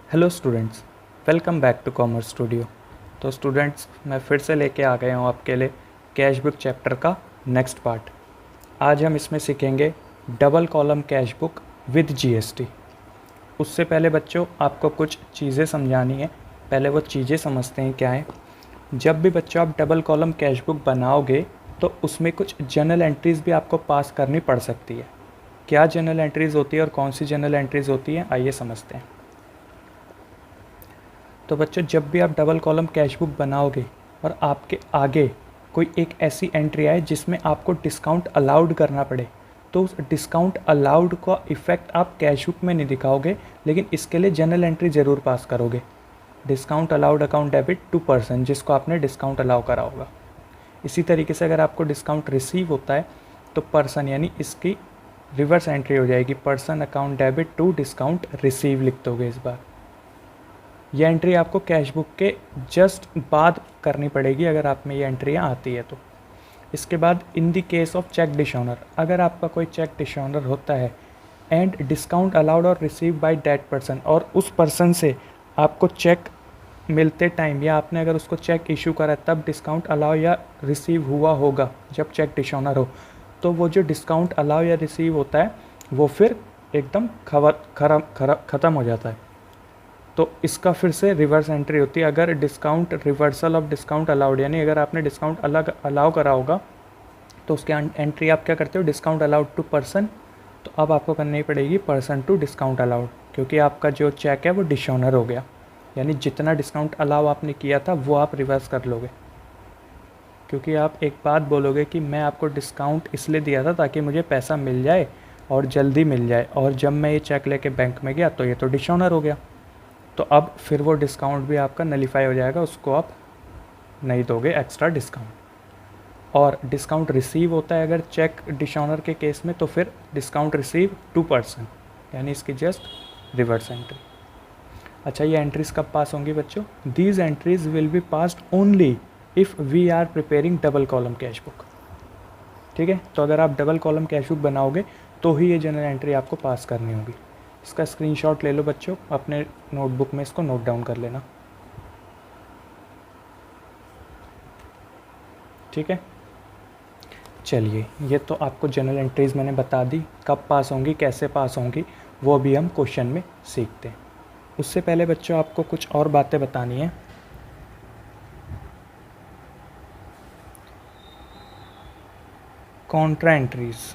Hello students, welcome back to commerce studio. तो students, मैं फिर से लेके आ गया हूँ आपके लिए कैश बुक चैप्टर का नेक्स्ट पार्ट। आज हम इसमें सीखेंगे double column cash book with GST. उससे पहले बच्चों आपको कुछ चीज़ें समझानी है। पहले वो चीज़ें समझते हैं क्या है। जब भी बच्चों आप डबल कॉलम कैश बुक बनाओगे तो उसमें कुछ जर्नल एंट्रीज़ भी आपको पास करनी पड़ सकती है। क्या जर्नल एंट्रीज़ होती है और कौन सी जर्नल एंट्रीज़ होती है, आइए समझते हैं। तो बच्चों, जब भी आप डबल कॉलम कैश बुक बनाओगे और आपके आगे कोई एक ऐसी एंट्री आए जिसमें आपको डिस्काउंट अलाउड करना पड़े, तो उस डिस्काउंट अलाउड का इफ़ेक्ट आप कैश बुक में नहीं दिखाओगे, लेकिन इसके लिए जर्नल एंट्री ज़रूर पास करोगे। डिस्काउंट अलाउड अकाउंट डेबिट 2%, जिसको आपने डिस्काउंट अलाउ करा होगा। इसी तरीके से अगर आपको डिस्काउंट रिसीव होता है तो पर्सन यानी इसकी रिवर्स एंट्री हो जाएगी, person account debit to discount receive लिख दोगे इस बार। ये एंट्री आपको कैश बुक के जस्ट बाद करनी पड़ेगी अगर आप में ये एंट्रियाँ आती है तो। इसके बाद in the case of cheque dishonour, अगर आपका कोई चेक डिसऑनर होता है एंड डिस्काउंट अलाउड और रिसीव बाय दैट पर्सन, और उस पर्सन से आपको चेक मिलते टाइम या आपने अगर उसको चेक इशू करा तब डिस्काउंट अलाउ या रिसीव हुआ होगा जब चेक डिसऑनर हो, तो वो जो डिस्काउंट अलाउ या रिसीव होता है वो फिर एकदम ख़त्म हो जाता है। तो इसका फिर से रिवर्स एंट्री होती है अगर discount reversal of discount allowed, यानी अगर आपने डिस्काउंट अलग अलाउ करा होगा तो उसके एंट्री आप क्या करते हो, डिस्काउंट अलाउड टू पर्सन, तो अब आपको करनी पड़ेगी पर्सन टू डिस्काउंट अलाउड, क्योंकि आपका जो चेक है वो डिसऑनर हो गया। यानी जितना डिस्काउंट अलाउ आपने किया था वो आप रिवर्स कर लोगे, क्योंकि आप एक बात बोलोगे कि मैं आपको डिस्काउंट इसलिए दिया था ताकि मुझे पैसा मिल जाए और जल्दी मिल जाए, और जब मैं ये चेक लेके बैंक में गया तो ये तो डिसऑनर हो गया, तो अब फिर वो डिस्काउंट भी आपका नलीफाई हो जाएगा, उसको आप नहीं दोगे एक्स्ट्रा डिस्काउंट। और डिस्काउंट रिसीव होता है अगर चेक डिसऑनर के केस में, तो फिर डिस्काउंट रिसीव 2%, यानी इसकी जस्ट रिवर्स एंट्री। अच्छा, ये एंट्रीज कब पास होंगी बच्चों? These entries will be passed only if we are preparing double column cash book. ठीक है, तो अगर आप डबल कॉलम कैश बुक बनाओगे तो ही ये जनरल एंट्री आपको पास करनी होगी। इसका स्क्रीनशॉट ले लो बच्चों, अपने नोटबुक में इसको नोट डाउन कर लेना। ठीक है, चलिए, ये तो आपको जनरल एंट्रीज़ मैंने बता दी, कब पास होंगी कैसे पास होंगी वो भी हम क्वेश्चन में सीखते हैं। उससे पहले बच्चों आपको कुछ और बातें बतानी है। कॉन्ट्रा एंट्रीज़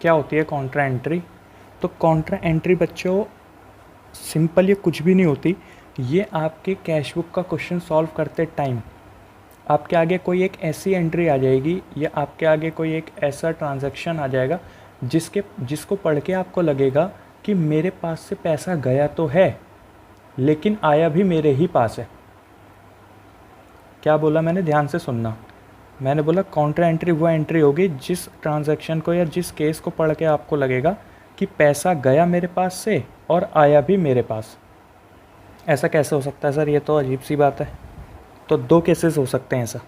क्या होती है? कॉन्ट्रा एंट्री, तो कॉन्ट्रा एंट्री बच्चों सिंपल ये कुछ भी नहीं होती। ये आपके कैश बुक का क्वेश्चन सॉल्व करते टाइम आपके आगे कोई एक ऐसी एंट्री आ जाएगी या आपके आगे कोई एक ऐसा ट्रांजैक्शन आ जाएगा जिसको पढ़ के आपको लगेगा कि मेरे पास से पैसा गया तो है लेकिन आया भी मेरे ही पास है। क्या बोला मैंने? ध्यान से सुनना। मैंने बोला कॉन्ट्रा एंट्री वो एंट्री होगी जिस ट्रांजैक्शन को या जिस केस को पढ़ के आपको लगेगा कि पैसा गया मेरे पास से और आया भी मेरे पास। ऐसा कैसे हो सकता है सर? ये तो अजीब सी बात है। तो दो केसेस हो सकते हैं ऐसा।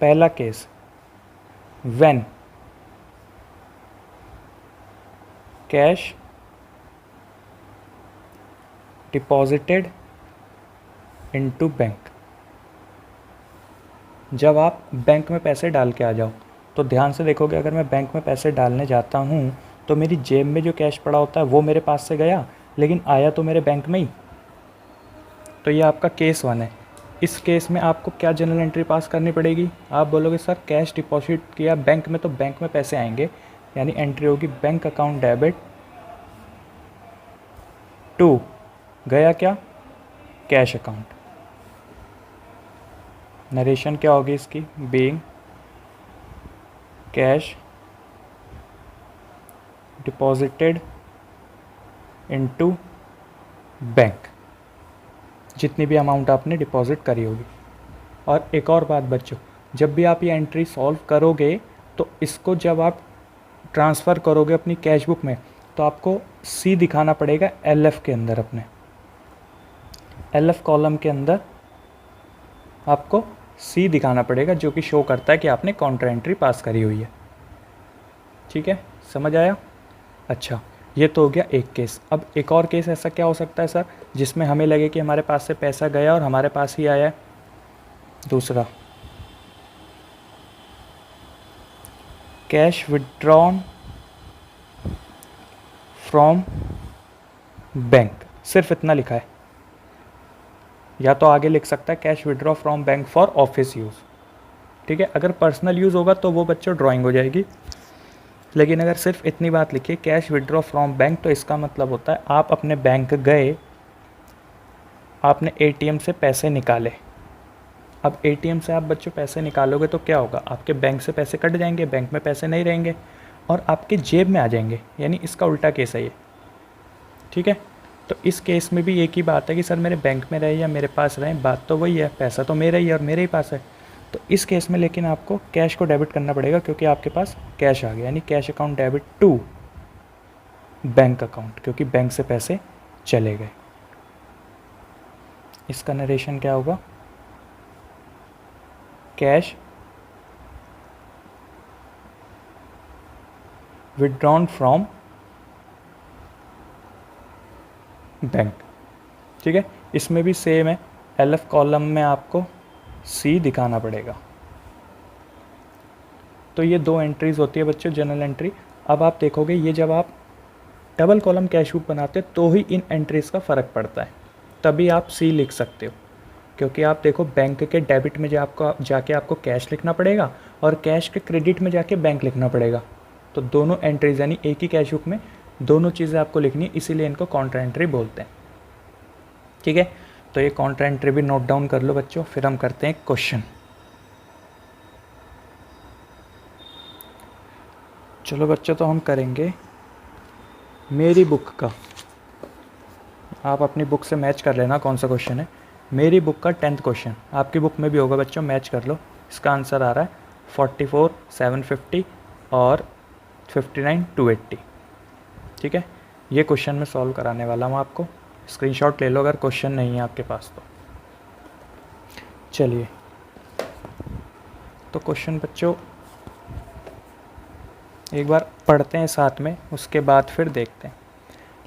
पहला case, when cash deposited into bank, जब आप बैंक में पैसे डाल के आ जाओ। तो ध्यान से देखोगे, अगर मैं बैंक में पैसे डालने जाता हूँ तो मेरी जेब में जो कैश पड़ा होता है वो मेरे पास से गया लेकिन आया तो मेरे बैंक में ही। तो ये आपका केस 1 है। इस केस में आपको क्या जनरल एंट्री पास करनी पड़ेगी? आप बोलोगे सर कैश डिपॉजिट किया बैंक में तो बैंक में पैसे आएंगे, यानी एंट्री होगी बैंक अकाउंट डेबिट टू, गया क्या? Cash account. नरेशन क्या होगी इसकी? Being cash deposited into bank, जितनी भी अमाउंट आपने डिपॉजिट करी होगी। और एक और बात बच्चों, जब भी आप ये एंट्री सॉल्व करोगे तो इसको जब आप ट्रांसफ़र करोगे अपनी कैश बुक में तो आपको सी दिखाना पड़ेगा एलएफ के अंदर। अपने एलएफ कॉलम के अंदर आपको सी दिखाना पड़ेगा जो कि शो करता है कि आपने कॉन्ट्रा एंट्री पास करी हुई है। ठीक है, समझ आया? अच्छा, ये तो हो गया एक केस। अब एक और केस ऐसा क्या हो सकता है सर, जिसमें हमें लगे कि हमारे पास से पैसा गया और हमारे पास ही आया है। दूसरा, कैश विड्रॉन फ्रॉम बैंक, सिर्फ इतना लिखा है, या तो आगे लिख सकता है cash withdraw from bank for office use, ठीक है। अगर पर्सनल यूज़ होगा तो वो बच्चों ड्राइंग हो जाएगी, लेकिन अगर सिर्फ इतनी बात लिखी कैश विड्रॉ फ्रॉम बैंक, तो इसका मतलब होता है आप अपने बैंक गए, आपने एटीएम से पैसे निकाले। अब एटीएम से आप बच्चों पैसे निकालोगे तो क्या होगा, आपके बैंक से पैसे कट जाएंगे, बैंक में पैसे नहीं रहेंगे और आपके जेब में आ जाएंगे, यानी इसका उल्टा केस है ये, ठीक है। तो इस केस में भी एक ही बात है कि सर मेरे बैंक में रहे या मेरे पास रहे, बात तो वही है, पैसा तो मेरा ही है और मेरे ही पास है। तो इस केस में लेकिन आपको कैश को डेबिट करना पड़ेगा, क्योंकि आपके पास कैश आ गया, यानी cash account debit to bank account, क्योंकि बैंक से पैसे चले गए। इसका नरेशन क्या होगा, कैश विड्रॉन फ्रॉम बैंक, ठीक है। इसमें भी सेम है, एलएफ कॉलम में आपको सी दिखाना पड़ेगा। तो ये दो एंट्रीज होती है बच्चों, जनरल एंट्री। अब आप देखोगे ये जब आप डबल कॉलम कैश बुक बनाते हो तो ही इन एंट्रीज का फ़र्क पड़ता है, तभी आप सी लिख सकते हो, क्योंकि आप देखो बैंक के डेबिट में जाके आपको कैश लिखना पड़ेगा और कैश के क्रेडिट में जाके बैंक लिखना पड़ेगा। तो दोनों एंट्रीज यानी एक ही कैश बुक में दोनों चीज़ें आपको लिखनी है, इसीलिए इनको कॉन्ट्रा एंट्री बोलते हैं, ठीक है। तो ये कॉन्ट्रा एंट्री भी नोट डाउन कर लो बच्चों। फिर हम करते हैं क्वेश्चन। चलो बच्चों, तो हम करेंगे मेरी बुक का, आप अपनी बुक से मैच कर लेना कौन सा क्वेश्चन है। मेरी बुक का 10th क्वेश्चन आपकी बुक में भी होगा बच्चों, मैच कर लो। इसका आंसर आ रहा है 44 750 और 59 280, ठीक है। ये क्वेश्चन मैं सॉल्व कराने वाला हूँ आपको, स्क्रीनशॉट ले लो अगर क्वेश्चन नहीं है आपके पास तो। चलिए, तो क्वेश्चन बच्चों एक बार पढ़ते हैं साथ में, उसके बाद फिर देखते हैं।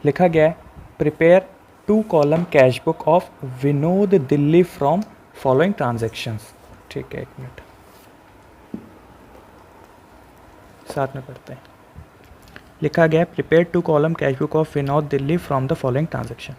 लिखा गया है, prepare 2 column cash book of Vinod Delhi from following transactions, ठीक है। एक मिनट, साथ में पढ़ते हैं। लिखा गया है, prepare 2 column cash book of Vinod Delhi from the following transaction.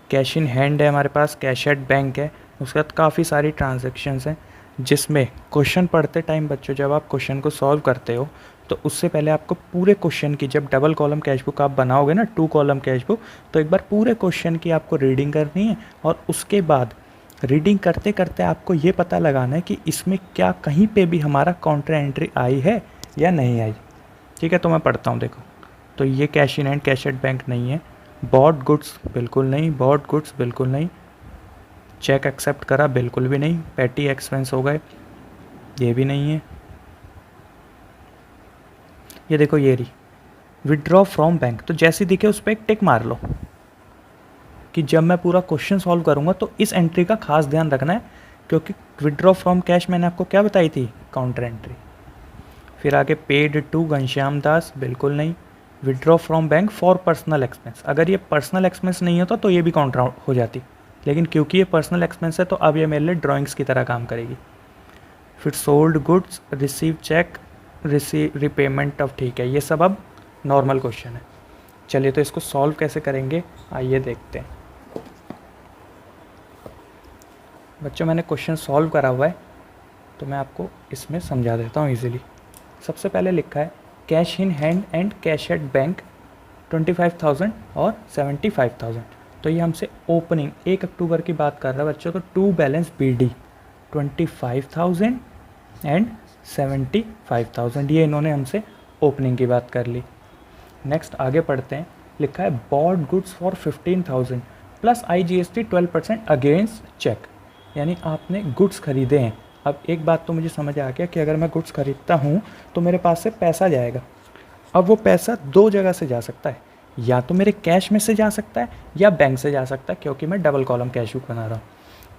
Cash in hand है हमारे पास, कैश एट बैंक है, उसके बाद काफ़ी सारी ट्रांजेक्शन्स हैं, जिसमें क्वेश्चन पढ़ते टाइम बच्चों जब आप क्वेश्चन को सॉल्व करते हो तो उससे पहले आपको पूरे क्वेश्चन की, जब डबल कॉलम कैश बुक आप बनाओगे ना 2 कॉलम कैश बुक, तो एक बार पूरे क्वेश्चन की आपको रीडिंग करनी है और उसके बाद रीडिंग करते करते आपको ये पता लगाना है कि इसमें क्या कहीं पे भी हमारा काउंटर एंट्री आई है या नहीं आई, ठीक है। तो मैं पढ़ता हूँ, देखो। तो ये cash in hand cash at bank नहीं है, बॉट गुड्स बिल्कुल नहीं, बॉट गुड्स बिल्कुल नहीं, चेक एक्सेप्ट करा बिल्कुल भी नहीं, पेटी एक्सपेंस हो गए ये भी नहीं है। ये देखो ये रही विड्रॉ फ्रॉम बैंक, तो जैसे दिखे उस पर एक टिक मार लो कि जब मैं पूरा क्वेश्चन सॉल्व करूंगा तो इस एंट्री का खास ध्यान रखना है, क्योंकि विड्रॉ फ्रॉम कैश मैंने आपको क्या बताई थी, काउंटर एंट्री। फिर आगे पेड टू घनश्याम दास बिल्कुल नहीं, withdraw from bank for personal expense, अगर ये पर्सनल एक्सपेंस नहीं होता तो ये भी काउंटर हो जाती, लेकिन क्योंकि ये पर्सनल एक्सपेंस है तो अब ये मेरे लिए ड्राइंग्स की तरह काम करेगी। फिर sold goods, receive cheque, receive repayment of, ठीक है। ये सब अब नॉर्मल क्वेश्चन है। चलिए, तो इसको सॉल्व कैसे करेंगे आइए देखते हैं बच्चों। मैंने क्वेश्चन सॉल्व करा हुआ है तो मैं आपको इसमें समझा देता हूँ इजीली। सबसे पहले लिखा है cash in hand and cash at bank 25,000 और 75,000, तो ये हमसे ओपनिंग 1 अक्टूबर की बात कर रहा है बच्चों। तो टू बैलेंस BD 25,000 एंड 75,000, ये इन्होंने हमसे ओपनिंग की बात कर ली। नेक्स्ट आगे पढ़ते हैं, लिखा है bought goods for 15,000 plus IGST 12% against cheque, यानी आपने गुड्स खरीदे हैं। अब एक बात तो मुझे समझ आ गया कि अगर मैं गुड्स खरीदता हूँ तो मेरे पास से पैसा जाएगा। अब वो पैसा 2 जगह से जा सकता है, या तो मेरे कैश में से जा सकता है या बैंक से जा सकता है, क्योंकि मैं डबल कॉलम कैश बुक बना रहा हूँ।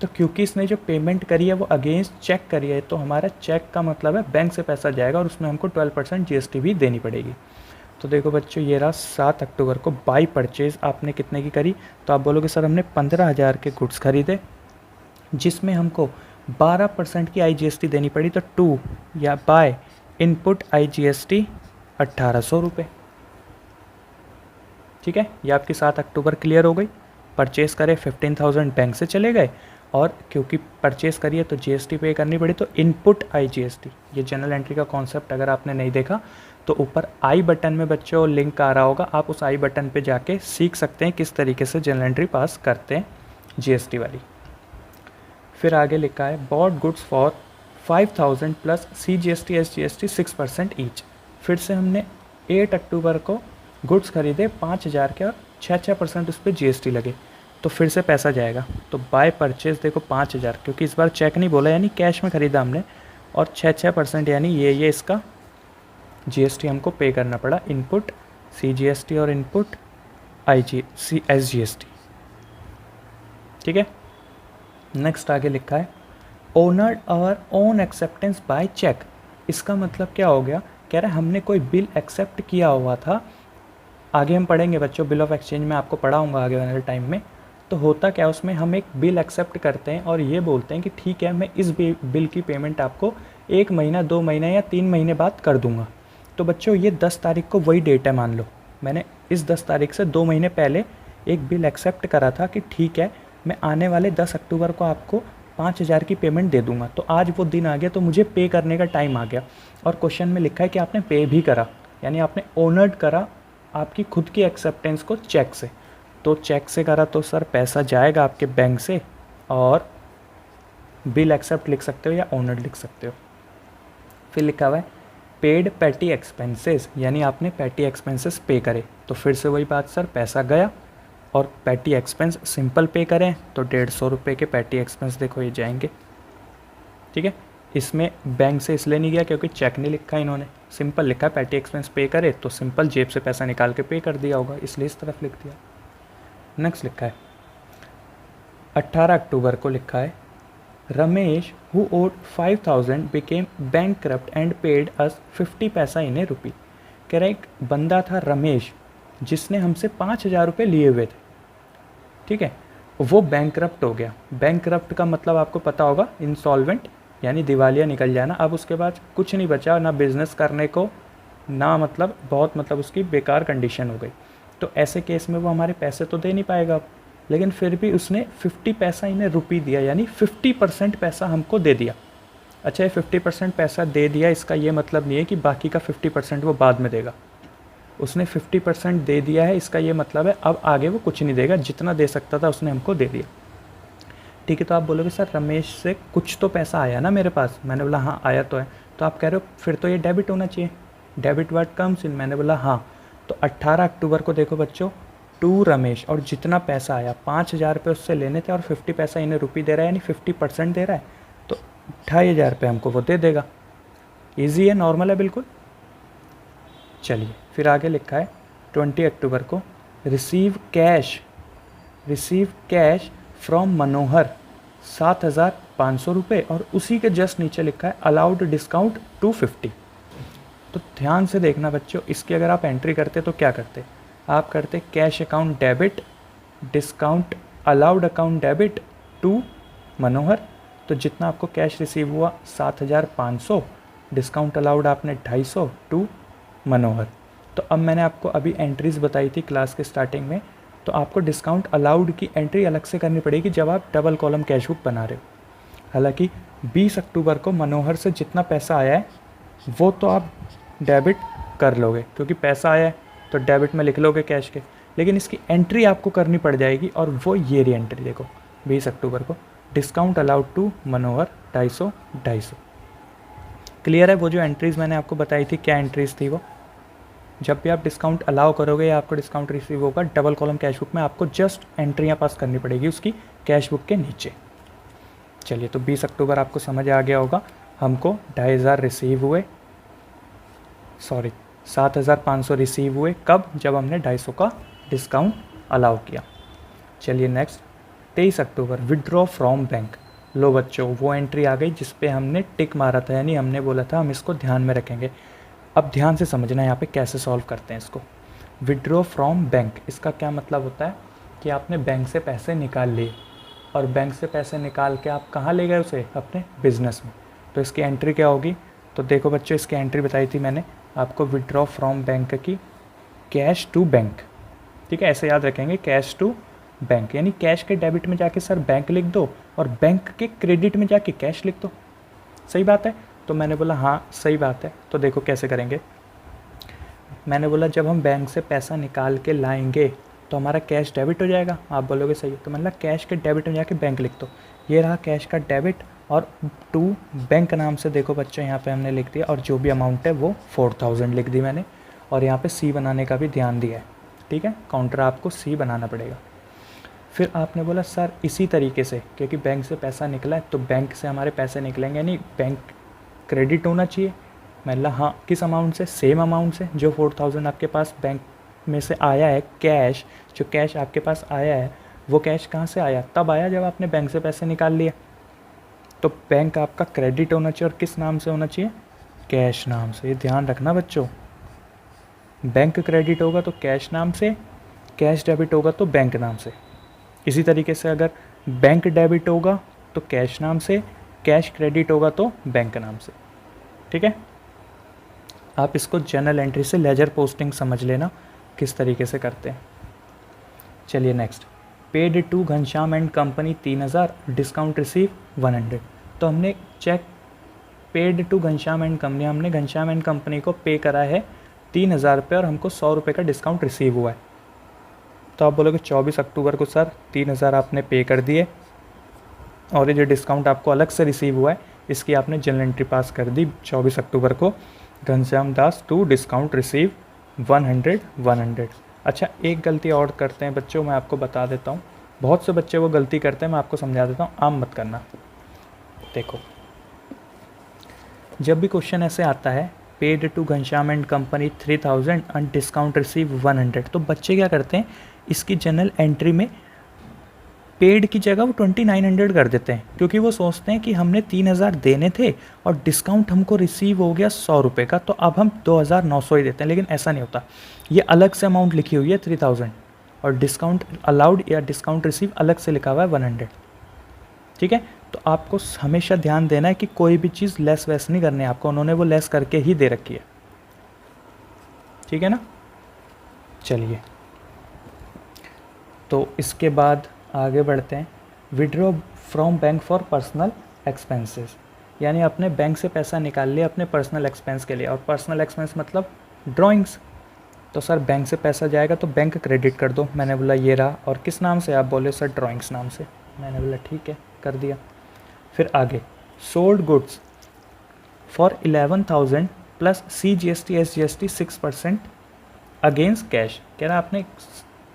तो क्योंकि इसने जो पेमेंट करी है वो अगेंस्ट चेक करी है, तो हमारा चेक का मतलब है बैंक से पैसा जाएगा और उसमें हमको 12% GST भी देनी पड़ेगी। तो देखो बच्चों ये रहा 7 अक्टूबर को बाई परचेज़ आपने कितने की करी, तो आप बोलोगे सर हमने 15,000 के गुड्स खरीदे जिसमें हमको 12% की IGST देनी पड़ी, तो टू या बाय इनपुट IGST 1800 रुपये। ठीक है, ये आपकी 7 अक्टूबर क्लियर हो गई। परचेस करे 15,000 बैंक से चले गए, और क्योंकि परचेस करिए तो GST पे करनी पड़ी, तो इनपुट IGST, ये जनरल एंट्री का कॉन्सेप्ट अगर आपने नहीं देखा तो ऊपर आई बटन में बच्चों लिंक आ रहा होगा, आप उस आई बटन पे जाके सीख सकते हैं किस तरीके से जनरल एंट्री पास करते हैं GST वाली। फिर आगे लिखा है bought goods for 5,000 plus CGST SGST 6% each. फिर से हमने 8 अक्टूबर को गुड्स खरीदे 5,000 के और 6% उस पर GST लगे, तो फिर से पैसा जाएगा। तो बाय परचेज देखो 5,000, क्योंकि इस बार चेक नहीं बोला यानी कैश में ख़रीदा हमने, और 6% यानी ये इसका GST हमको पे करना पड़ा, इनपुट CGST और इनपुट SGST। ठीक है, नेक्स्ट आगे लिखा है honoured our own acceptance by cheque. इसका मतलब क्या हो गया, कह रहा है हमने कोई बिल एक्सेप्ट किया हुआ था, आगे हम पढ़ेंगे बच्चों, बिल ऑफ एक्सचेंज में आपको पढ़ाऊँगा आगे वाले टाइम में। तो होता क्या, उसमें हम एक बिल एक्सेप्ट करते हैं और ये बोलते हैं कि ठीक है मैं इस बिल की पेमेंट आपको 1 महीना 2 महीना या 3 महीने बाद कर दूंगा। तो बच्चों ये 10 तारीख को वही डेट है, मान लो मैंने इस 10 तारीख से 2 महीने पहले एक बिल एक्सेप्ट करा था कि ठीक है मैं आने वाले 10 अक्टूबर को आपको 5,000 की पेमेंट दे दूंगा। तो आज वो दिन आ गया, तो मुझे पे करने का टाइम आ गया, और क्वेश्चन में लिखा है कि आपने पे भी करा, यानी आपने ओनर्ड करा आपकी खुद की एक्सेप्टेंस को चेक से। तो चेक से करा तो सर पैसा जाएगा आपके बैंक से, और बिल एक्सेप्ट लिख सकते हो या ओनर्ड लिख सकते हो। फिर लिखा हुआ है पेड पैटी एक्सपेंसेस, यानी आपने पैटी एक्सपेंसेस पे करे। तो फिर से वही बात सर, पैसा गया और पैटी एक्सपेंस सिंपल पे करें तो 150 रुपये के पैटी एक्सपेंस देखो ये जाएंगे। ठीक है, इसमें बैंक से इसलिए नहीं गया क्योंकि चेक नहीं लिखा इन्होंने, सिंपल लिखा है पैटी एक्सपेंस पे करे, तो सिंपल जेब से पैसा निकाल के पे कर दिया होगा, इसलिए इस तरफ लिख दिया। नेक्स्ट लिखा है 18 अक्टूबर को लिखा है Ramesh who owed 5,000 became bankrupt and paid us 50 paisa इन ए रुपी। कह रहा एक बंदा था रमेश जिसने हमसे 5,000 रुपये लिए हुए थे। ठीक है, वो बैंकक्रप्ट हो गया। बैंकक्रप्ट का मतलब आपको पता होगा इंसॉल्वेंट, यानी दिवालिया निकल जाना। अब उसके बाद कुछ नहीं बचा ना बिज़नेस करने को, ना बहुत उसकी बेकार कंडीशन हो गई। तो ऐसे केस में वो हमारे पैसे तो दे नहीं पाएगा अब, लेकिन फिर भी उसने 50 पैसा इन्हें रुपी दिया, यानी 50% पैसा हमको दे दिया। अच्छा, ये 50% पैसा दे दिया, इसका ये मतलब नहीं है कि बाकी का 50% वो बाद में देगा। उसने 50% दे दिया है, इसका ये मतलब है अब आगे वो कुछ नहीं देगा, जितना दे सकता था उसने हमको दे दिया। ठीक है, तो आप बोलोगे सर रमेश से कुछ तो पैसा आया ना मेरे पास। मैंने बोला हाँ आया तो है। तो आप कह रहे हो फिर तो ये डेबिट होना चाहिए, डेबिट वर्ड कम्स इन। मैंने बोला हाँ। तो 18 अक्टूबर को देखो बच्चों, टू रमेश, और जितना पैसा आया 5,000 रुपये उससे लेने थे और 50 पैसा इन्हें रुपी दे रहा है, यानी 50% दे रहा है, तो 2,500 रुपये हमको वो दे देगा। ईजी है, नॉर्मल है बिल्कुल। चलिए फिर आगे लिखा है 20 अक्टूबर को रिसीव कैश फ्रॉम मनोहर 7,500 रुपये, और उसी के जस्ट नीचे लिखा है अलाउड डिस्काउंट 250। तो ध्यान से देखना बच्चों, इसकी अगर आप एंट्री करते तो क्या करते, आप करते cash account debit, discount allowed account debit to Manohar. तो जितना आपको कैश रिसीव हुआ 7,500, डिस्काउंट अलाउड आपने 250 टू मनोहर। तो अब मैंने आपको अभी एंट्रीज़ बताई थी क्लास के स्टार्टिंग में, तो आपको डिस्काउंट अलाउड की एंट्री अलग से करनी पड़ेगी जब आप डबल कॉलम कैश बुक बना रहे हो। हालांकि 20 अक्टूबर को मनोहर से जितना पैसा आया है वो तो आप डेबिट कर लोगे, क्योंकि पैसा आया है तो डेबिट में लिख लोगे कैश के, लेकिन इसकी एंट्री आपको करनी पड़ जाएगी, और वो ये रही एंट्री देखो 20 अक्टूबर को discount allowed to Manohar 250। Clear है वो जो एंट्रीज़ मैंने आपको बताई थी, क्या एंट्रीज़ थी वो। जब भी आप डिस्काउंट अलाउ करोगे या आपको डिस्काउंट रिसीव होगा डबल कॉलम कैश बुक में, आपको जस्ट एंट्रियाँ पास करनी पड़ेगी उसकी कैश बुक के नीचे। चलिए, तो 20 अक्टूबर आपको समझ आ गया होगा, हमको 2,500 रिसीव हुए, 7,500 रिसीव हुए कब, जब हमने 250 का डिस्काउंट अलाउ किया। चलिए next 23 October withdraw from bank. लो बच्चों, वो एंट्री आ गई जिस पे हमने टिक मारा था, यानी हमने बोला था हम इसको ध्यान में रखेंगे। अब ध्यान से समझना यहाँ पे कैसे सॉल्व करते हैं इसको। विड्रॉ फ्रॉम बैंक, इसका क्या मतलब होता है कि आपने बैंक से पैसे निकाल लिए और बैंक से पैसे निकाल के आप कहाँ ले गए उसे, अपने बिजनेस में। तो इसकी एंट्री क्या होगी, तो देखो बच्चों इसकी एंट्री बताई थी मैंने आपको, विड्रॉ फ्रॉम बैंक की कैश टू बैंक, ठीक है, ऐसे याद रखेंगे, कैश टू बैंक, यानी कैश के डेबिट में जाके सर बैंक लिख दो और बैंक के क्रेडिट में जाके कैश लिख दो। सही बात है, तो मैंने बोला हाँ सही बात है। तो देखो कैसे करेंगे, मैंने बोला जब हम बैंक से पैसा निकाल के लाएंगे तो हमारा कैश डेबिट हो जाएगा, आप बोलोगे सही है, तो मैंने बोला कैश के डेबिट में जाके बैंक लिख दो। ये रहा कैश का डेबिट और टू बैंक नाम से देखो बच्चों यहाँ पे हमने लिख दिया, और जो भी अमाउंट है वो 4000 लिख दी मैंने, और यहाँ पे सी बनाने का भी ध्यान दिया है, ठीक है, काउंटर आपको सी बनाना पड़ेगा। फिर आपने बोला सर इसी तरीके से, क्योंकि बैंक से पैसा निकला है तो बैंक से हमारे पैसे निकलेंगे, यानी बैंक क्रेडिट होना चाहिए। मैंने बोला हाँ, किस अमाउंट से, सेम अमाउंट से, जो 4000 आपके पास बैंक में से आया है कैश, जो कैश आपके पास आया है वो कैश कहाँ से आया, तब आया जब आपने बैंक से पैसे निकाल लिए। तो बैंक आपका क्रेडिट होना चाहिए, और किस नाम से होना चाहिए, कैश नाम से। ये ध्यान रखना बच्चों, बैंक क्रेडिट होगा तो कैश नाम से, कैश डेबिट होगा तो बैंक नाम से। इसी तरीके से अगर बैंक डेबिट होगा तो कैश नाम से, कैश क्रेडिट होगा तो बैंक नाम से, ठीक है। आप इसको जर्नल एंट्री से लेजर पोस्टिंग समझ लेना किस तरीके से करते हैं। चलिए next, paid to Ghanshyam and company 3000, discount receive 100। तो हमने cheque paid to Ghanshyam and company, हमने घनश्याम एंड कंपनी को पे करा है 3000 रुपये और हमको 100 रुपये का डिस्काउंट रिसीव हुआ है। तो आप बोलोगे 24 अक्टूबर को सर 3000 आपने पे कर दिए और ये जो डिस्काउंट आपको अलग से रिसीव हुआ है इसकी आपने जर्नल एंट्री पास कर दी 24 अक्टूबर को, Ghanshyam Das to discount receive 100। अच्छा एक गलती और करते हैं बच्चों, मैं आपको बता देता हूँ, बहुत से बच्चे वो गलती करते हैं, मैं आपको समझा देता हूँ, आम मत करना। देखो जब भी क्वेश्चन ऐसे आता है paid to Ghanshyam and company 3000 and discount receive 100, तो बच्चे क्या करते हैं इसकी जर्नल एंट्री में पेड की जगह वो 2900 कर देते हैं, क्योंकि वो सोचते हैं कि हमने 3000 देने थे और डिस्काउंट हमको रिसीव हो गया 100 रुपये का, तो अब हम 2900 ही देते हैं। लेकिन ऐसा नहीं होता, ये अलग से अमाउंट लिखी हुई है 3000 और डिस्काउंट अलाउड या डिस्काउंट रिसीव अलग से लिखा हुआ है 100, ठीक है। तो आपको हमेशा ध्यान देना है कि कोई भी चीज़ लेस वैस नहीं करनी है आपको, उन्होंने वो लेस करके ही दे रखी है, ठीक है ना। चलिए तो इसके बाद आगे बढ़ते हैं, withdraw from bank for personal expenses, यानी अपने बैंक से पैसा निकाल लिया अपने पर्सनल एक्सपेंस के लिए, और पर्सनल एक्सपेंस मतलब ड्राइंग्स। तो सर बैंक से पैसा जाएगा तो बैंक क्रेडिट कर दो, मैंने बोला ये रहा, और किस नाम से, आप बोले सर ड्राइंग्स नाम से, मैंने बोला ठीक है कर दिया। फिर आगे sold goods for 11,000 plus CGST SGST 6% against cash, कह रहा आपने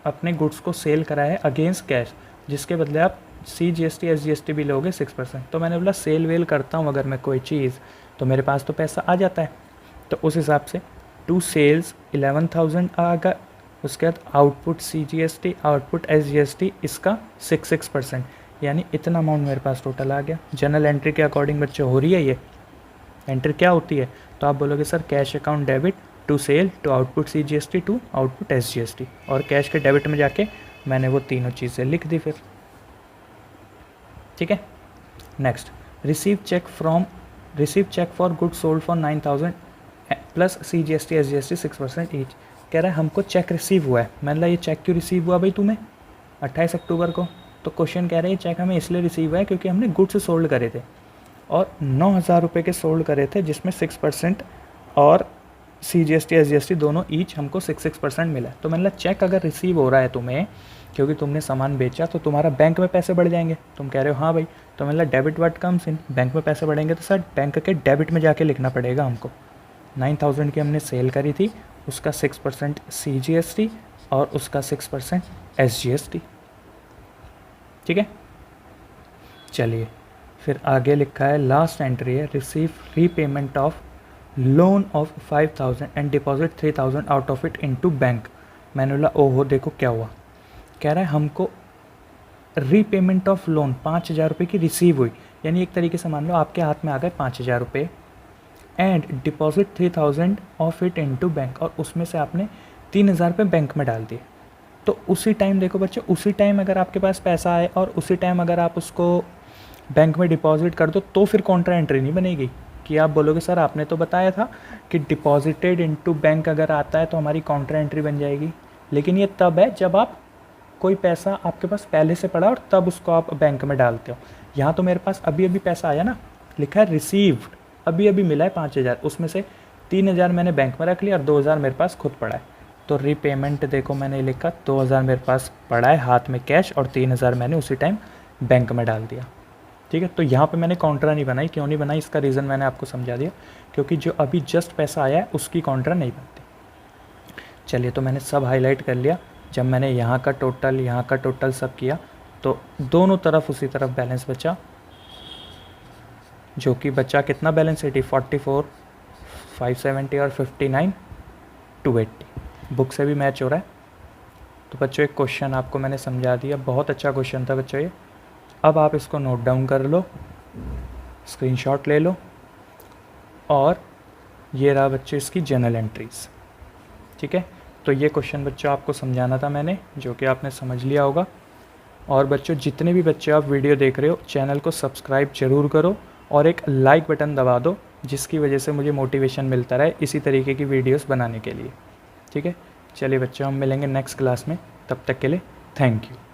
अपने गुड्स को सेल करा है अगेंस्ट कैश, जिसके बदले आप CGST SGST भी लोगे 6%। तो मैंने बोला सेल वेल करता हूँ अगर मैं कोई चीज़ तो मेरे पास तो पैसा आ जाता है, तो उस हिसाब से टू सेल्स 11,000 आएगा, उसके बाद आउटपुट CGST आउटपुट SGST इसका 6%, यानी इतना अमाउंट मेरे पास टोटल आ गया। जर्नल एंट्री के अकॉर्डिंग बच्चे हो रही है ये एंट्री क्या होती है, तो आप बोलोगे sir cash account debit to sale to output CGST to output SGST, और कैश के डेबिट में जाके मैंने वो तीनों चीज़ें लिख दी फिर, ठीक है। Next receive cheque for good sold for 9,000 plus CGST SGST 6% each, कह रहा है हमको चेक रिसीव हुआ है। मैंने बोला ये चेक क्यों रिसीव हुआ भाई तुम्हें 28 अक्टूबर को, तो क्वेश्चन कह रहे हैं चेक हमें इसलिए रिसीव हुआ है क्योंकि हमने गुड्स सोल्ड करे थे और 9,000 रुपये के सोल्ड करे थे, जिसमें 6% और CGST SGST दोनों ईच हमको 6% मिला। तो मैंने बोला चेक अगर रिसीव हो रहा है तुम्हें क्योंकि तुमने सामान बेचा तो तुम्हारा बैंक में पैसे बढ़ जाएंगे, तुम कह रहे हो हाँ भाई, तो मैंने बोला debit word comes in, bank में पैसे बढ़ेंगे तो सर बैंक के डेबिट में जाके लिखना पड़ेगा हमको। 9,000 की हमने सेल करी थी, उसका 6% CGST और उसका 6% SGST, ठीक है। चलिए फिर आगे लिखा है लास्ट एंट्री है receive repayment of loan of 5,000 and deposit 3,000 out of it into bank. मैंने बोला ओहो देखो क्या हुआ, कह रहा है हमको रीपेमेंट ऑफ लोन 5,000 रुपये की रिसीव हुई, यानी एक तरीके से मान लो आपके हाथ में आ गए 5,000 रुपये, and deposit 3000 of it into bank, और उसमें से आपने 3000 रुपये बैंक में डाल दिए। तो उसी टाइम देखो बच्चों, उसी टाइम अगर आपके पास पैसा आए और उसी टाइम अगर आप उसको बैंक में डिपॉजिट कर दो तो फिर कॉन्ट्रा एंट्री नहीं बनेगी। कि आप बोलोगे सर आपने तो बताया था कि डिपॉजिटेड इनटू बैंक अगर आता है तो हमारी कॉन्ट्रा एंट्री बन जाएगी, लेकिन ये तब है जब आप कोई पैसा आपके पास पहले से पड़ा और तब उसको आप बैंक में डालते हो। यहाँ तो मेरे पास अभी अभी पैसा आया ना, लिखा है रिसीव्ड, अभी अभी मिला है 5000, उसमें से 3000 मैंने बैंक में रख लिया और 2000 मेरे पास खुद पड़ा है। तो रीपेमेंट देखो मैंने लिखा 2000 मेरे पास पड़ा है हाथ में कैश और 3000 मैंने उसी टाइम बैंक में डाल दिया। ठीक है, तो यहाँ पे मैंने कॉन्ट्रा नहीं बनाई। क्यों नहीं बनाई इसका रीज़न मैंने आपको समझा दिया, क्योंकि जो अभी जस्ट पैसा आया है उसकी कॉन्ट्रा नहीं बनती। चलिए, तो मैंने सब हाईलाइट कर लिया। जब मैंने यहाँ का टोटल सब किया तो दोनों तरफ उसी तरफ बैलेंस बचा, जो कि बचा कितना बैलेंस 44, 570 और 59, 280। बुक से भी मैच हो रहा है। तो बच्चों एक क्वेश्चन आपको मैंने समझा दिया, बहुत अच्छा क्वेश्चन था बच्चों ये। अब आप इसको नोट डाउन कर लो, स्क्रीनशॉट ले लो, और ये रहा बच्चों इसकी जर्नल एंट्रीज। ठीक है, तो ये क्वेश्चन बच्चों आपको समझाना था मैंने, जो कि आपने समझ लिया होगा। और बच्चों जितने भी बच्चे आप वीडियो देख रहे हो, चैनल को सब्सक्राइब जरूर करो और एक लाइक बटन दबा दो, जिसकी वजह से मुझे मोटिवेशन मिलता रहे इसी तरीके की वीडियोस बनाने के लिए। ठीक है, चलिए बच्चों हम मिलेंगे नेक्स्ट क्लास में, तब तक के लिए थैंक यू।